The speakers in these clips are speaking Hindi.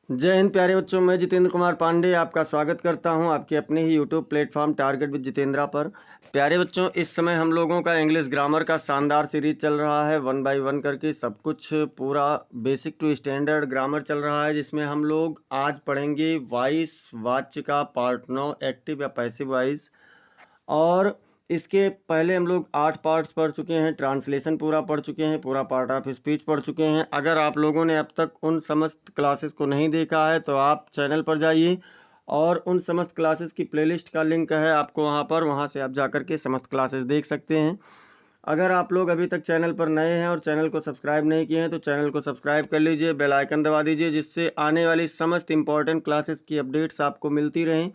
जय हिंद प्यारे बच्चों, मैं जितेंद्र कुमार पांडे आपका स्वागत करता हूं आपके अपने ही YouTube platform target with Jitendra पर। प्यारे बच्चों, इस समय हम लोगों का इंग्लिश ग्रामर का शानदार सीरीज चल रहा है, 1 बाय 1 करके सब कुछ पूरा बेसिक टू स्टैंडर्ड ग्रामर चल रहा है, जिसमें हम लोग आज पढ़ेंगे वॉइस वाच्य का पार्ट 9 एक्टिव या पैसिव वॉइस। और इसके पहले हम लोग 8 पार्ट्स पढ़ चुके हैं, ट्रांसलेशन पूरा पढ़ चुके हैं, पूरा पार्ट ऑफ स्पीच पढ़ चुके हैं। अगर आप लोगों ने अब तक उन समस्त क्लासेस को नहीं देखा है तो आप चैनल पर जाइए और उन समस्त क्लासेस की प्लेलिस्ट का लिंक है आपको वहाँ से आप जाकर के समस्त क्लासेस देख सकते हैं। अगर आप लोग अभी तक चैनल पर नए हैं और चैनल को सब्सक्राइब नहीं किए हैं तो चैनल को सब्सक्राइब कर लीजिए, बेल आइकन दबा दीजिए, जिससे आने वाली समस्त इम्पॉर्टेंट क्लासेस की अपडेट्स आपको मिलती रहें।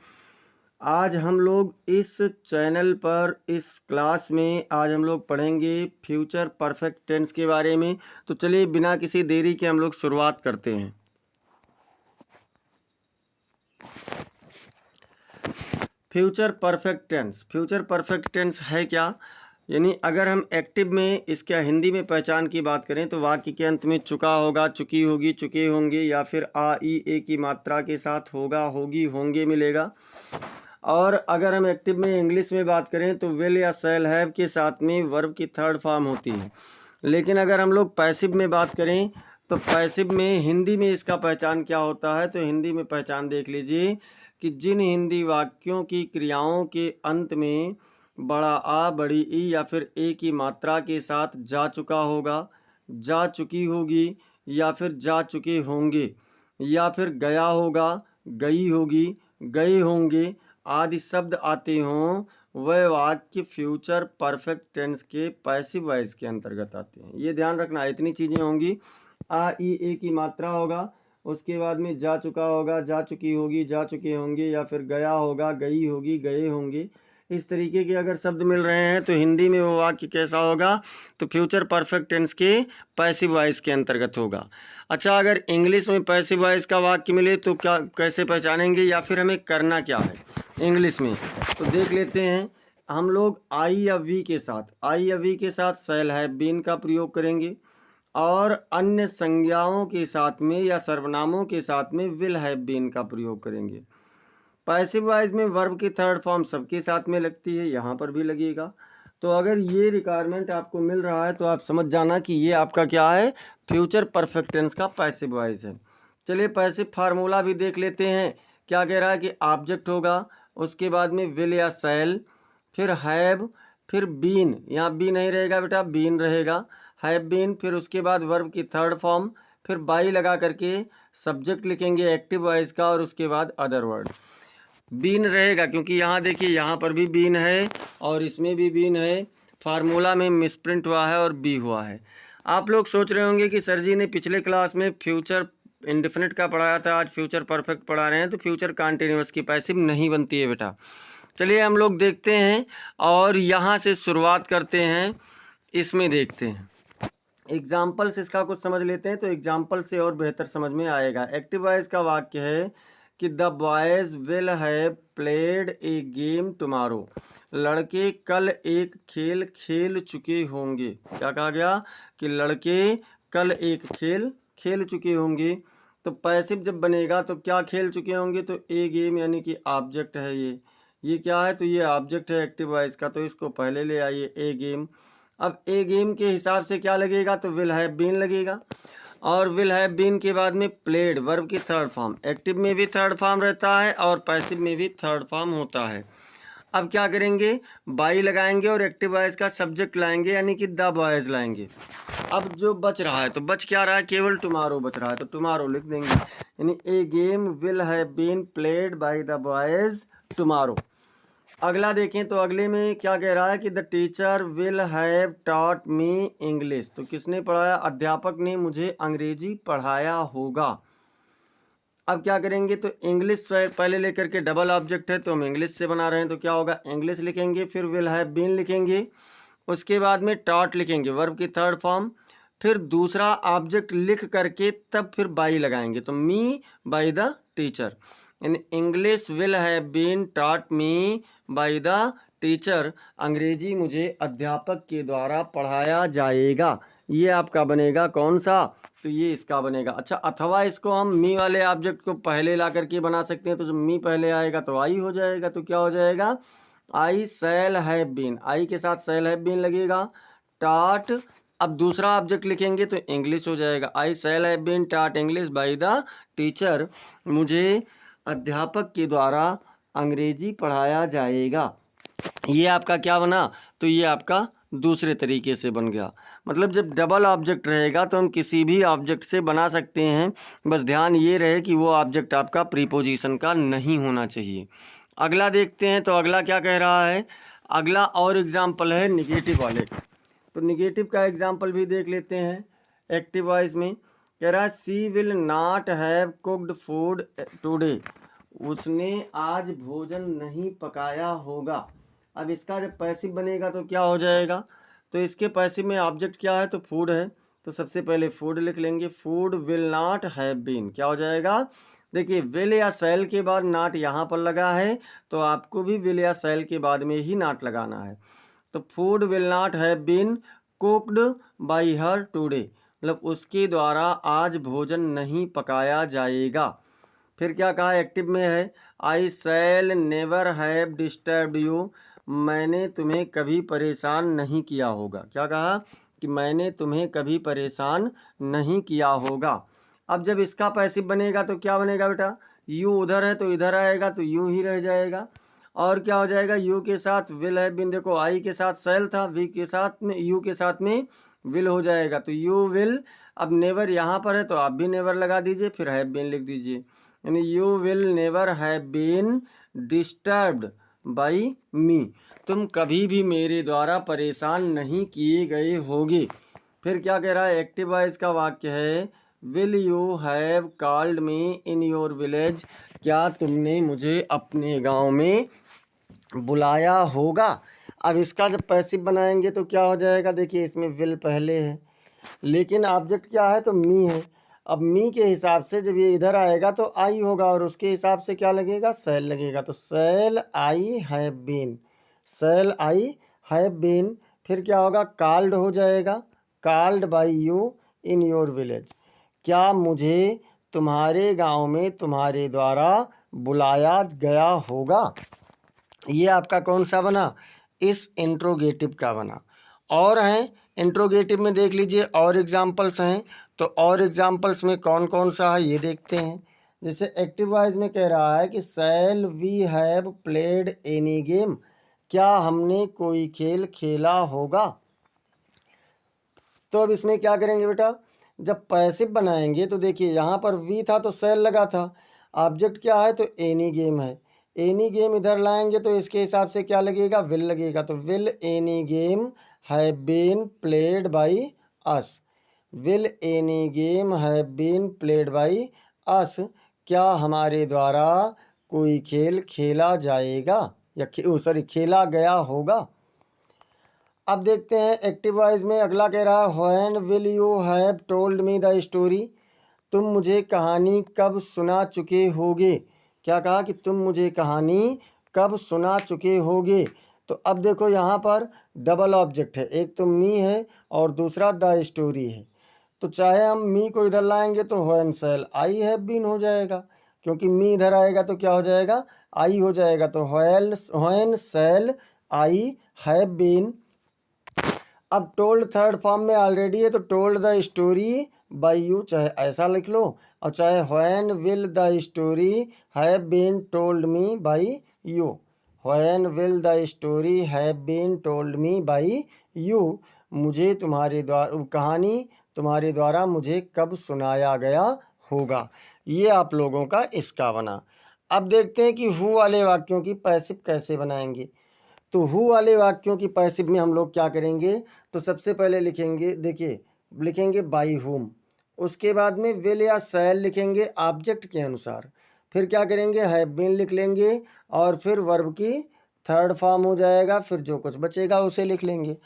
आज हम लोग इस चैनल पर इस क्लास में आज हम लोग पढ़ेंगे फ्यूचर परफेक्ट टेंस के बारे में। तो चलिए बिना किसी देरी के हम लोग शुरुआत करते हैं। फ्यूचर परफेक्ट टेंस है क्या? यानी अगर हम एक्टिव में इसके हिंदी में पहचान की बात करें तो वाक्य के अंत में चुका होगा, चुकी होगी, चुके होंगे या फिर आ ई ए की मात्रा के साथ होगा, होगी, होंगे मिलेगा। और अगर हम एक्टिव में इंग्लिश में बात करें तो विल या शैल हैव के साथ में वर्ब की थर्ड फॉर्म होती है। लेकिन अगर हम लोग पैसिव में बात करें तो पैसिव में हिंदी में इसका पहचान क्या होता है, तो हिंदी में पहचान देख लीजिए कि जिन हिंदी वाक्यों की क्रियाओं के अंत में बड़ा आ, बड़ी ई या फिर ए की मात्रा के साथ जा चुका होगा, जा चुकी होगी या फिर जा चुके होंगे या फिर गया होगा, गई होगी, गए होंगे आदि शब्द आते हों, वह वाक्य फ्यूचर परफेक्ट टेंस के पैसिव वॉइस के अंतर्गत आते हैं। ये ध्यान रखना, इतनी चीज़ें होंगी। आ ई ए की मात्रा होगा, उसके बाद में जा चुका होगा, जा चुकी होगी, जा चुके होंगे या फिर गया होगा, गई होगी, गए होंगे। इस तरीके के अगर शब्द मिल रहे हैं तो हिंदी में वो वाक्य कैसा होगा, तो फ्यूचर परफेक्ट टेंस के पैसिव वॉइस के अंतर्गत होगा। अच्छा, अगर इंग्लिश में पैसिव वॉइस का वाक्य मिले तो क्या कैसे पहचानेंगे या फिर हमें करना क्या है इंग्लिश में, तो देख लेते हैं। हम लोग आई या वी के साथ शैल हैव बीन का प्रयोग करेंगे और अन्य संज्ञाओं के साथ में या सर्वनामों के साथ में विल हैव बीन का प्रयोग करेंगे। पैसिव वॉइस में वर्ब की थर्ड फॉर्म सबके साथ में लगती है, यहाँ पर भी लगेगा। तो अगर ये रिक्वायरमेंट आपको मिल रहा है तो आप समझ जाना कि ये आपका क्या है, फ्यूचर परफेक्ट टेंस का पैसिव वॉइस है। चलिए पैसिव फार्मूला भी देख लेते हैं। क्या कह रहा है कि ऑब्जेक्ट होगा, उसके बाद में विल या शैल, फिर हैव, फिर बीन, यहाँ बी नहीं रहेगा बेटा, बीन रहेगा, हैव बीन, फिर उसके बाद वर्ब की थर्ड फॉर्म, फिर बाई लगा करके सब्जेक्ट लिखेंगे एक्टिव वॉइस का और उसके बाद अदर वर्ड। बीन रहेगा क्योंकि यहाँ देखिए यहाँ पर भी बीन है और इसमें भी बीन है, फार्मूला में मिसप्रिंट हुआ है और बी हुआ है। आप लोग सोच रहे होंगे कि सर जी ने पिछले क्लास में फ्यूचर इंडेफिनिट का पढ़ाया था, आज फ्यूचर परफेक्ट पढ़ा रहे हैं, तो फ्यूचर कॉन्टिन्यूअस की पैसिव नहीं बनती है बेटा। चलिए हम लोग देखते हैं और यहाँ से शुरुआत करते हैं, इसमें देखते हैं एग्जाम्पल से इसका कुछ समझ लेते हैं, तो एग्जाम्पल से और बेहतर समझ में आएगा। एक्टिव वॉइस का वाक्य है कि the boys will have played a game tomorrow, लड़के कल एक खेल खेल चुके होंगे। क्या कहा गया कि लड़के कल एक खेल खेल चुके होंगे। तो पैसिव जब बनेगा तो क्या खेल चुके होंगे, तो ए गेम यानी कि ऑब्जेक्ट है ये क्या है, तो ये ऑब्जेक्ट है एक्टिव वॉइस का, तो इसको पहले ले आइए ए गेम। अब ए गेम के हिसाब से क्या लगेगा, तो विल हैव बीन लगेगा और विल हैव बीन के बाद में प्लेड वर्ब की थर्ड फॉर्म, एक्टिव में भी थर्ड फॉर्म रहता है और पैसिव में भी थर्ड फॉर्म होता है। अब क्या करेंगे, बाई लगाएंगे और एक्टिव वॉइस का सब्जेक्ट लाएंगे यानी कि द बॉयज लाएंगे। अब जो बच रहा है, तो बच क्या रहा है, केवल टुमारो बच रहा है, तो टुमारो लिख देंगे, यानी a game will have been played by the boys tomorrow. अगला देखें तो अगले में क्या कह रहा है कि the teacher will have taught me English, तो किसने पढ़ाया, अध्यापक ने मुझे अंग्रेजी पढ़ाया होगा। अब क्या करेंगे, तो इंग्लिश पहले लेकर के डबल ऑब्जेक्ट है तो हम इंग्लिश से बना रहे हैं, तो क्या होगा, इंग्लिश लिखेंगे, फिर विल हैव बीन लिखेंगे, उसके बाद में टॉट लिखेंगे वर्ब की थर्ड फॉर्म, फिर दूसरा ऑब्जेक्ट लिख करके तब फिर बाई लगाएंगे, तो me by the teacher. In English will have been taught me by the teacher, अंग्रेजी मुझे अध्यापक के द्वारा पढ़ाया जाएगा। ये आपका बनेगा कौन सा, तो ये इसका बनेगा। अच्छा, अथवा इसको हम मी वाले ऑब्जेक्ट को पहले ला करके बना सकते हैं, तो जब मी पहले आएगा तो आई हो जाएगा, तो क्या हो जाएगा, आई शैल हैव बीन, आई के साथ शैल हैव बीन लगेगा, टाट। अब दूसरा ऑब्जेक्ट लिखेंगे तो इंग्लिश हो जाएगा, आई शैल हैव बीन टाट इंग्लिश बाय द टीचर, मुझे अध्यापक के द्वारा अंग्रेजी पढ़ाया जाएगा। ये आपका क्या बना, तो ये आपका दूसरे तरीके से बन गया। मतलब जब डबल ऑब्जेक्ट रहेगा तो हम किसी भी ऑब्जेक्ट से बना सकते हैं, बस ध्यान ये रहे कि वो ऑब्जेक्ट आपका प्रीपोजिशन का नहीं होना चाहिए। अगला देखते हैं, तो अगला क्या कह रहा है, अगला और एग्जाम्पल है निगेटिव वाले। तो निगेटिव का एग्जाम्पल भी देख लेते हैं। एक्टिव वॉइस में कह रहा है she will not have cooked food today, उसने आज भोजन नहीं पकाया होगा। अब इसका जब पैसिव बनेगा तो क्या हो जाएगा, तो इसके पैसिव में ऑब्जेक्ट क्या है, तो फूड है, तो सबसे पहले फूड लिख लेंगे, food will not have been, क्या हो जाएगा, देखिए विल या सेल के बाद नॉट यहाँ पर लगा है, तो आपको भी विल या सेल के बाद में ही नॉट लगाना है। तो food will not have been cooked by her today, मतलब उसके द्वारा आज भोजन नहीं पकाया जाएगा। फिर क्या कहा, एक्टिव में है I shall never have disturbed you, मैंने तुम्हें कभी परेशान नहीं किया होगा। क्या कहा कि मैंने तुम्हें कभी परेशान नहीं किया होगा। अब जब इसका पैसिव बनेगा तो क्या बनेगा बेटा, यू उधर है तो इधर आएगा, तो यू ही रह जाएगा। और क्या हो जाएगा, यू के साथ विल हैव बीन, देखो आई के साथ सेल था, वी के साथ में यू के साथ में विल हो जाएगा, तो यू विल। अब नेवर यहाँ पर है तो आप भी नेवर लगा दीजिए, फिर हैव बीन लिख दीजिए, यानी you will never have been disturbed by me, तुम कभी भी मेरे द्वारा परेशान नहीं किए गए होगे। फिर क्या कह रहा है, एक्टिव वॉइस का वाक्य है will you have called me in your village, क्या तुमने मुझे अपने गांव में बुलाया होगा। अब इसका जब पैसिव बनाएंगे तो क्या हो जाएगा, देखिए इसमें विल पहले है, लेकिन ऑब्जेक्ट क्या है, तो मी है। अब मी के हिसाब से जब ये इधर आएगा तो आई होगा, और उसके हिसाब से क्या लगेगा, सेल लगेगा, तो shall I have been, shall I have been. फिर क्या होगा, कॉल्ड हो जाएगा, called by you in your village, क्या मुझे तुम्हारे गांव में तुम्हारे द्वारा बुलाया गया होगा। ये आपका कौन सा बना, इस इंट्रोगेटिव का बना। और हैं इंट्रोगेटिव में देख लीजिए और एग्जाम्पल्स हैं, तो और एग्जाम्पल्स में कौन कौन सा है ये देखते हैं। जैसे एक्टिव वॉइस में कह रहा है कि shall we have played any game, क्या हमने कोई खेल खेला होगा। तो अब इसमें क्या करेंगे बेटा, जब पैसिव बनाएंगे तो देखिए यहाँ पर वी था तो सेल लगा था, ऑब्जेक्ट क्या है, तो एनी गेम है, एनी गेम इधर लाएंगे तो इसके हिसाब से क्या लगेगा, विल लगेगा, तो will any game have been played by us, will any game have been played by us, क्या हमारे द्वारा कोई खेल खेला जाएगा, या सॉरी खेला गया होगा। अब देखते हैं एक्टिव वॉइस में अगला कह रहा है when will you have told me the story, तुम मुझे कहानी कब सुना चुके होगे। क्या कहा कि तुम मुझे कहानी कब सुना चुके होगे। तो अब देखो यहाँ पर डबल ऑब्जेक्ट है, एक तो मी है और दूसरा द स्टोरी है, तो चाहे हम मी को इधर लाएंगे तो when shall I have been हो जाएगा, क्योंकि मी इधर आएगा तो क्या हो जाएगा, आई हो जाएगा, तो when shall I have been. अब टोल्ड थर्ड फॉर्म में ऑलरेडी है, तो told the story by you, चाहे ऐसा लिख लो, और चाहे when will the story have been told me by you, when will the story have been told me by you, मुझे तुम्हारे द्वारा कहानी तुम्हारे द्वारा मुझे कब सुनाया गया होगा। ये आप लोगों का इसका बना। अब देखते हैं कि हु वाले वाक्यों की पैसिव कैसे बनाएंगे। तो हु वाले वाक्यों की पैसिव में हम लोग क्या करेंगे, तो सबसे पहले लिखेंगे, देखिए लिखेंगे बाई हुम, उसके बाद में विल या शैल लिखेंगे ऑब्जेक्ट के अनुसार, फिर क्या करेंगे हैव बीन लिख लेंगे, और फिर वर्ब की थर्ड फॉर्म हो जाएगा, फिर जो कुछ बचेगा उसे लिख लेंगे।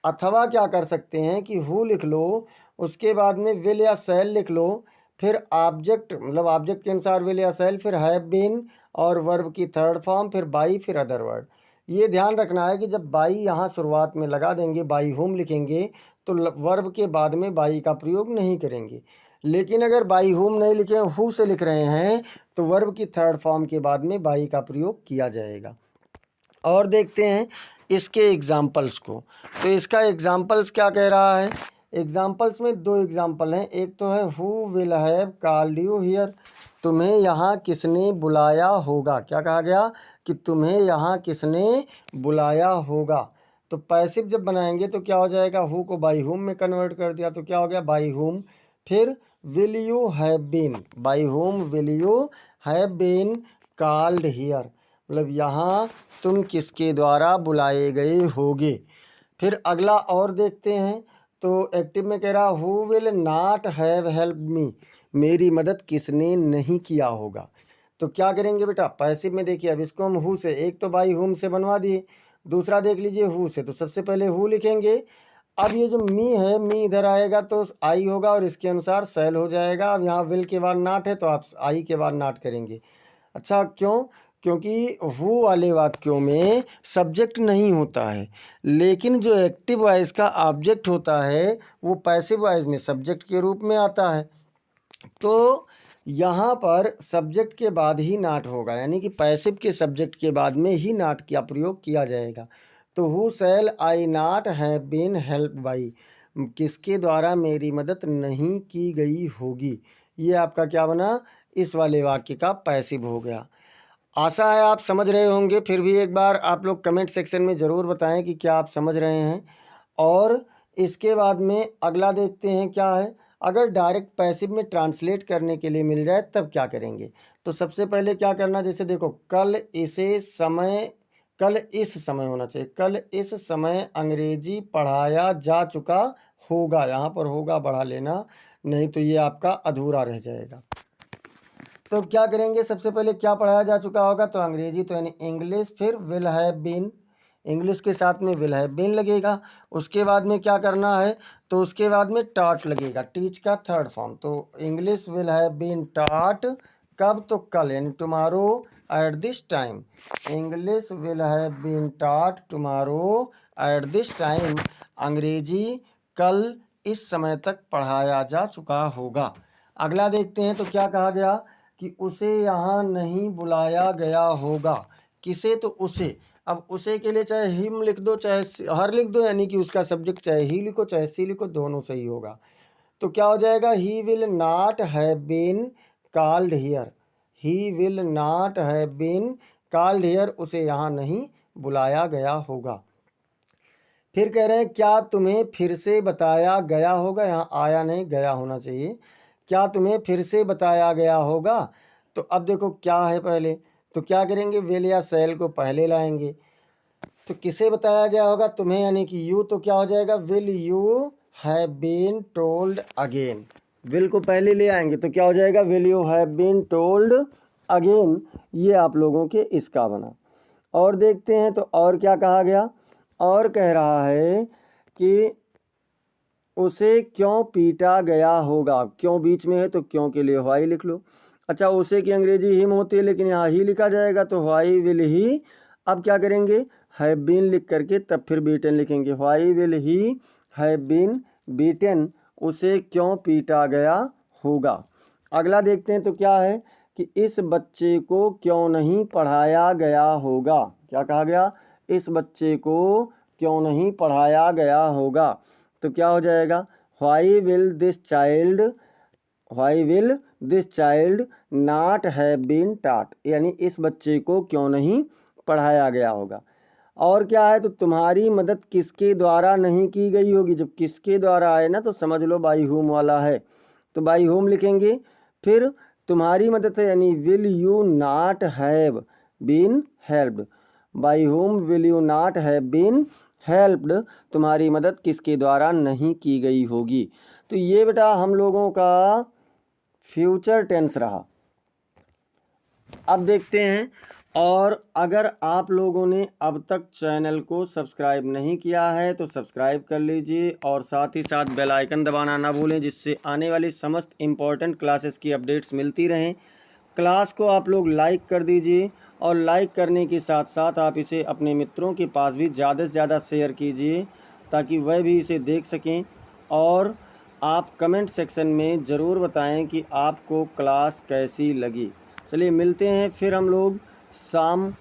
अथवा क्या कर सकते हैं कि हु लिख लो, उसके बाद में विल या शैल लिख लो, फिर ऑब्जेक्ट मतलब ऑब्जेक्ट के अनुसार विल या शैल, फिर हैव बीन और वर्ब की थर्ड फॉर्म, फिर बाई, फिर अदर वर्ड। ये ध्यान रखना है कि जब बाई यहाँ शुरुआत में लगा देंगे, बाई होम लिखेंगे, तो वर्ब के बाद में बाई का प्रयोग नहीं करेंगे। लेकिन अगर बाई होम नहीं लिखे, हु से लिख रहे हैं, तो वर्ब की थर्ड फॉर्म के बाद में बाई का प्रयोग किया जाएगा। और देखते हैं इसके एग्जाम्पल्स को। तो इसका एग्जाम्पल्स क्या कह रहा है? एग्जाम्पल्स में दो एग्जाम्पल हैं। एक तो है who will have called you here, तुम्हें यहाँ किसने बुलाया होगा। क्या कहा गया? कि तुम्हें यहाँ किसने बुलाया होगा। तो पैसिव जब बनाएंगे तो क्या हो जाएगा? हु को बाई हुम में कन्वर्ट कर दिया, तो क्या हो गया? By whom. फिर will you have been, by whom will you have been called here, मतलब यहाँ तुम किसके द्वारा बुलाए गए होगे। फिर अगला और देखते हैं। तो एक्टिव में कह रहा who will not have help me, मेरी मदद किसने नहीं किया होगा। तो क्या करेंगे बेटा? पैसिव में देखिए, अब इसको हम हु से, एक तो बाई हुम से बनवा दिए, दूसरा देख लीजिए हु से। तो सबसे पहले हु लिखेंगे। अब ये जो मी है, मी इधर आएगा तो आई होगा और इसके अनुसार सेल हो जाएगा। अब यहाँ विल के बाद नॉट है तो आप आई के बाद नॉट करेंगे। अच्छा, क्यों? क्योंकि हु वाले वाक्यों में सब्जेक्ट नहीं होता है, लेकिन जो एक्टिव वॉइस का ऑब्जेक्ट होता है वो पैसिव वॉइस में सब्जेक्ट के रूप में आता है। तो यहाँ पर सब्जेक्ट के बाद ही नॉट होगा, यानी कि पैसिव के सब्जेक्ट के बाद में ही नॉट का प्रयोग किया जाएगा। तो who shall I not have been help by, किसके द्वारा मेरी मदद नहीं की गई होगी। ये आपका क्या बना? इस वाले वाक्य का पैसिव हो गया। आशा है आप समझ रहे होंगे। फिर भी एक बार आप लोग कमेंट सेक्शन में ज़रूर बताएं कि क्या आप समझ रहे हैं। और इसके बाद में अगला देखते हैं क्या है। अगर डायरेक्ट पैसिव में ट्रांसलेट करने के लिए मिल जाए तब क्या करेंगे? तो सबसे पहले क्या करना, जैसे देखो, कल इसे समय, कल इस समय होना चाहिए, कल इस समय अंग्रेजी पढ़ाया जा चुका होगा। यहाँ पर होगा बढ़ा लेना, नहीं तो ये आपका अधूरा रह जाएगा। तो क्या करेंगे? सबसे पहले क्या पढ़ाया जा चुका होगा? तो अंग्रेजी, तो यानी इंग्लिश। फिर विल हैव बीन, इंग्लिश के साथ में विल हैव बीन लगेगा। उसके बाद में क्या करना है? तो उसके बाद में टॉट लगेगा, टीच का थर्ड फॉर्म। तो English will have been taught, कब? तो कल, यानी tomorrow at this time. English will have been taught tomorrow at this time, अंग्रेजी कल इस समय तक पढ़ाया जा चुका होगा। अगला देखते हैं। तो क्या कहा गया? कि उसे यहाँ नहीं बुलाया गया होगा। किसे? तो उसे। अब उसे के लिए चाहे हिम लिख दो चाहे हर लिख दो, यानी कि उसका सब्जेक्ट चाहे ही लिखो चाहे सी लिखो, दोनों सही होगा। तो क्या हो जाएगा? He will not have been called here, he will not have been called here, उसे यहाँ नहीं बुलाया गया होगा। फिर कह रहे हैं क्या तुम्हें फिर से बताया गया होगा, यहाँ आया नहीं गया होना चाहिए। क्या तुम्हें फिर से बताया गया होगा? तो अब देखो क्या है पहले, तो क्या करेंगे? विल या सेल को पहले लाएंगे। तो किसे बताया गया होगा? तुम्हें, यानी कि यू। तो क्या हो जाएगा? Will you have been told again, will को पहले ले आएंगे तो क्या हो जाएगा? Will you have been told again. ये आप लोगों के इसका बना। और देखते हैं। तो और क्या कहा गया? और कह रहा है कि उसे क्यों पीटा गया होगा। क्यों बीच में है तो क्यों के लिए व्हाई लिख लो। अच्छा, उसे की अंग्रेजी हिम होती है, लेकिन यहाँ ही लिखा जाएगा तो व्हाई विल ही। अब क्या करेंगे? हैव बीन लिख करके तब फिर बीटन लिखेंगे। Why will he have been beaten, उसे क्यों पीटा गया होगा। अगला देखते हैं। तो क्या है? कि इस बच्चे को क्यों नहीं पढ़ाया गया होगा। क्या कहा गया? इस बच्चे को क्यों नहीं पढ़ाया गया होगा। तो क्या हो जाएगा? Why will this child, why will this child not have been taught, यानी इस बच्चे को क्यों नहीं पढ़ाया गया होगा। और क्या है? तो तुम्हारी मदद किसके द्वारा नहीं की गई होगी। जब किसके द्वारा आए ना तो समझ लो बाई होम वाला है, तो बाई होम लिखेंगे। फिर तुम्हारी मदद है, यानी will you not have been helped, by whom will you not have been helped, तुम्हारी मदद किसके द्वारा नहीं की गई होगी। तो ये बेटा हम लोगों का फ्यूचर टेंस रहा। अब देखते हैं। और अगर आप लोगों ने अब तक चैनल को सब्सक्राइब नहीं किया है तो सब्सक्राइब कर लीजिए और साथ ही साथ बेल आइकन दबाना ना भूलें, जिससे आने वाली समस्त इम्पॉर्टेंट क्लासेस की अपडेट्स मिलती रहें। क्लास को आप लोग लाइक कर दीजिए और लाइक करने के साथ साथ आप इसे अपने मित्रों के पास भी ज़्यादा से ज़्यादा शेयर कीजिए ताकि वह भी इसे देख सकें और आप कमेंट सेक्शन में ज़रूर बताएं कि आपको क्लास कैसी लगी। चलिए मिलते हैं फिर हम लोग शाम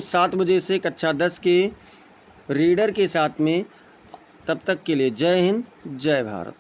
7 बजे से कक्षा 10 के रीडर के साथ में। तब तक के लिए जय हिंद, जय भारत।